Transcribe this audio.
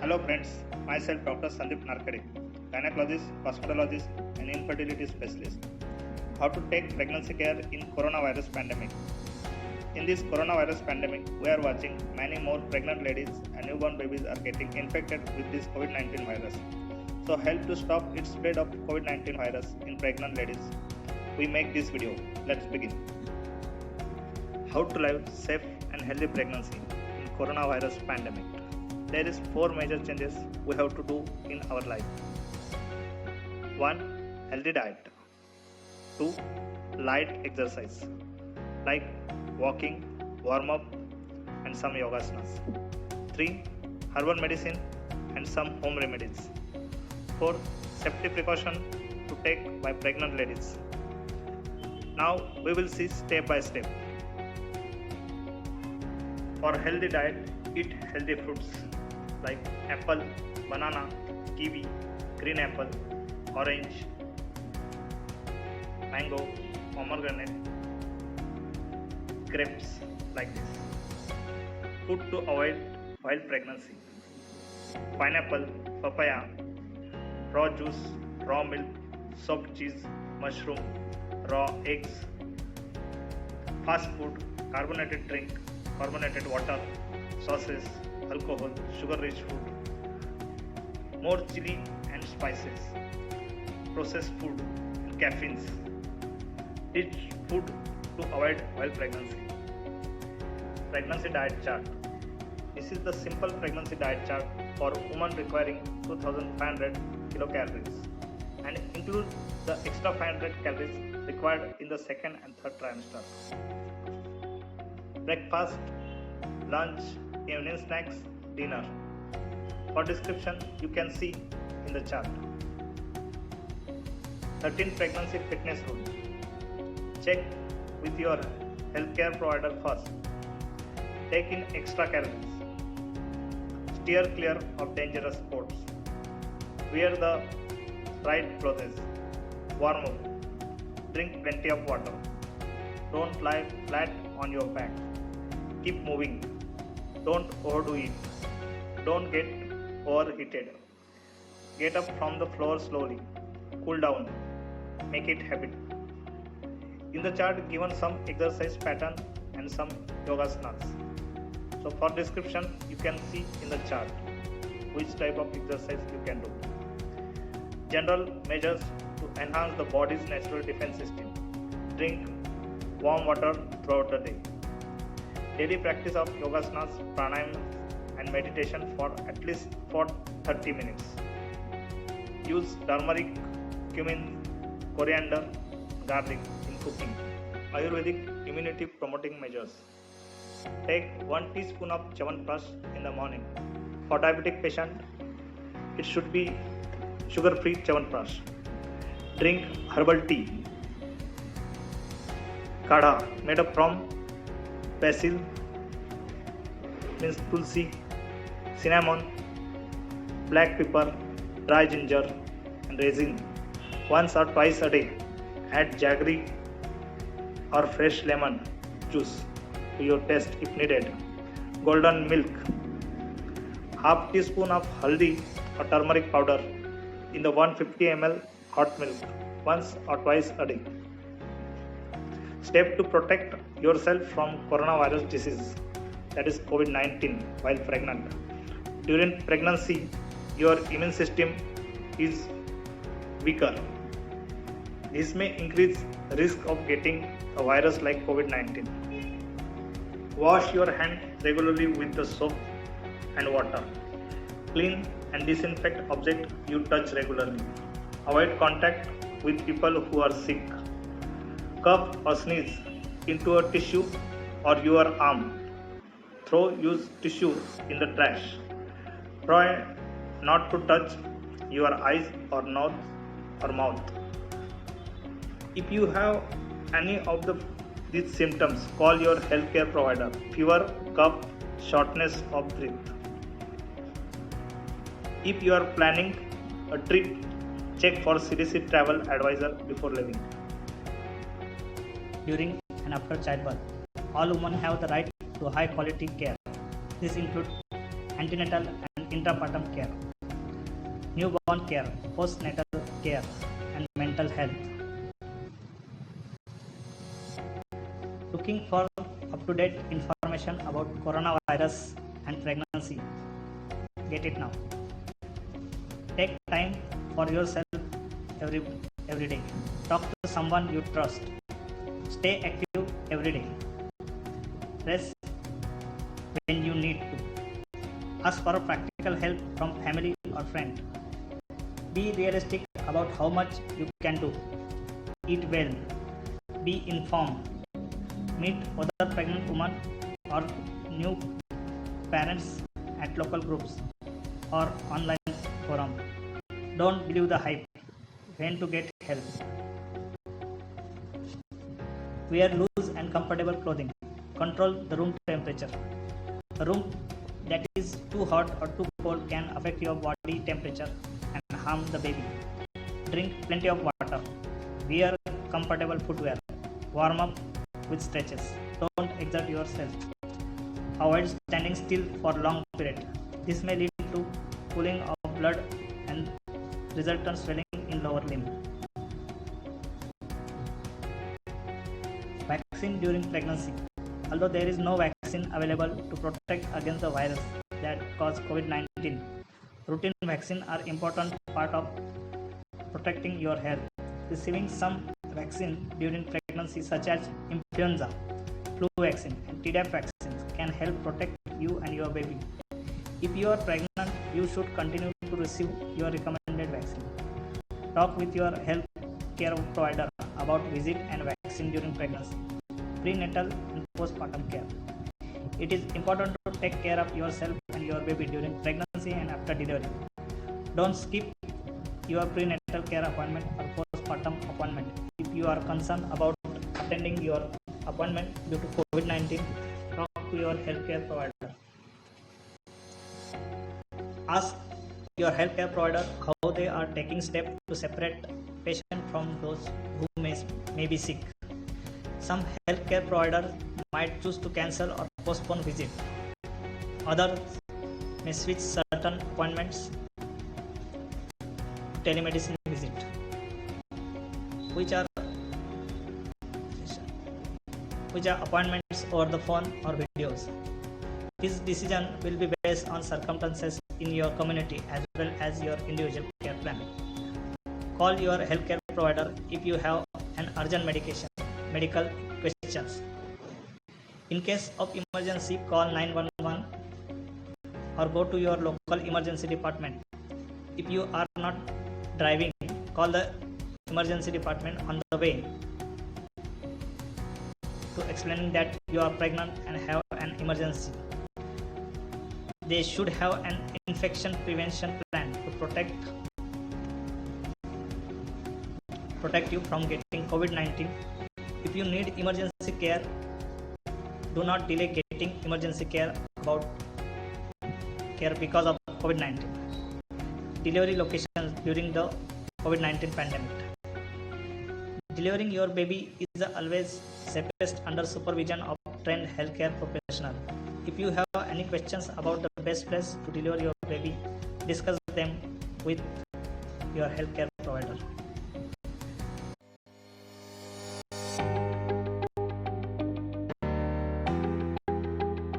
Hello friends, myself Dr. Sandeep Narkade, gynecologist, cosmetologist and infertility specialist. How to take pregnancy care in coronavirus pandemic. In this coronavirus pandemic, we are watching many more pregnant ladies and newborn babies are getting infected with this COVID-19 virus. So help to stop its spread of COVID-19 virus in pregnant ladies. We make this video. Let's begin. How to live safe and healthy pregnancy in coronavirus pandemic. There is 4 major changes we have to do in our life. 1. Healthy diet. 2. Light exercise like walking, warm up and some yogasanas. 3. Herbal medicine and some home remedies. 4. Safety precaution to take by pregnant ladies. Now we will see step by step. For healthy diet, eat healthy fruits like apple, banana, kiwi, green apple, orange, mango, pomegranate, grapes like this. Food to avoid while pregnancy: pineapple, papaya, raw juice, raw milk, soft cheese, mushroom, raw eggs, fast food, carbonated drink, carbonated water, sauces, alcohol, sugar-rich food, more chili and spices, processed food and caffeines. Eat food to avoid while pregnancy. Pregnancy diet chart. This is the simple pregnancy diet chart for women requiring 2500 kilocalories and include the extra 500 calories required in the second and third trimester. Breakfast, lunch, evening snacks, dinner. For description, you can see in the chart. 13 pregnancy fitness rules. Check with your healthcare provider first. Take in extra calories. Steer clear of dangerous sports. Wear the right clothes. Warm up. Drink plenty of water. Don't lie flat on your back. Keep moving. Don't overdo it. Don't get overheated. Get up from the floor slowly. Cool down. Make it habit. In the chart given some exercise pattern and some yogasanas. So for description you can see in the chart which type of exercise you can do. General measures to enhance the body's natural defense system. Drink warm water throughout the day. Daily practice of yogasanas, pranayama and meditation for at least 30 minutes. Use turmeric, cumin, coriander, garlic in cooking. Ayurvedic immunity promoting measures. Take 1 teaspoon of Chyawanprash in the morning. For diabetic patient, it should be sugar-free Chyawanprash. Drink herbal tea. Kadha made up from basil, means tulsi, cinnamon, black pepper, dry ginger and resin. Once or twice a day. Add jaggery or fresh lemon juice to your taste if needed. Golden milk. Half teaspoon of haldi or turmeric powder in the 150 ml hot milk once or twice a day. Step to protect yourself from coronavirus disease, that is COVID-19, while pregnant. During pregnancy, your immune system is weaker. This may increase risk of getting a virus like COVID-19. Wash your hand regularly with the soap and water. Clean and disinfect objects you touch regularly. Avoid contact with people who are sick. Cough or sneeze into a tissue or your arm. Throw used tissue in the trash. Try not to touch your eyes or nose or mouth. If you have any of these symptoms, call your healthcare provider. Fever, cough, shortness of breath. If you are planning a trip, check for CDC travel advisor before leaving. During and after childbirth, all women have the right to high quality care. This includes antenatal and intrapartum care, newborn care, postnatal care, and mental health. Looking for up-to-date information about coronavirus and pregnancy? Get it now. Take time for yourself every day. Talk to someone you trust. Stay active every day. Rest when you need to. Ask for practical help from family or friend. Be realistic about how much you can do. Eat well. Be informed. Meet other pregnant women or new parents at local groups or online forum. Don't believe the hype. When to get help. Wear loose and comfortable clothing. Control the room temperature. A room that is too hot or too cold can affect your body temperature and harm the baby. Drink plenty of water. Wear comfortable footwear. Warm up with stretches. Don't exert yourself. Avoid standing still for long period. This may lead to pooling of blood and resultant swelling in lower limb. Vaccine during pregnancy. Although there is no vaccine available to protect against the virus that causes COVID-19, routine vaccines are important part of protecting your health. Receiving some vaccine during pregnancy such as influenza, flu vaccine and Tdap vaccines can help protect you and your baby. If you are pregnant, you should continue to receive your recommended vaccine. Talk with your health care provider about visit and vaccine during pregnancy, prenatal and postpartum care. It is important to take care of yourself and your baby during pregnancy and after delivery. Don't skip your prenatal care appointment or postpartum appointment. If you are concerned about attending your appointment due to COVID-19, talk to your healthcare provider. Ask your healthcare provider how they are taking steps to separate patients from those who may be sick. Some healthcare providers might choose to cancel or postpone visit. Others may switch certain appointments to telemedicine visit, which are appointments over the phone or videos. This decision will be based on circumstances in your community as well as your individual care plan. Call your healthcare provider if you have an urgent medical questions. In case of emergency, call 911 or go to your local emergency department. If you are not driving, call the emergency department on the way to explain that you are pregnant and have an emergency. They should have an infection prevention plan to protect you from getting COVID-19. If you need emergency care, do not delay getting emergency care because of COVID-19. Delivery locations during the COVID-19 pandemic. Delivering your baby is always safest under supervision of trained healthcare professional. If you have any questions about the best place to deliver your baby, discuss them with your healthcare provider.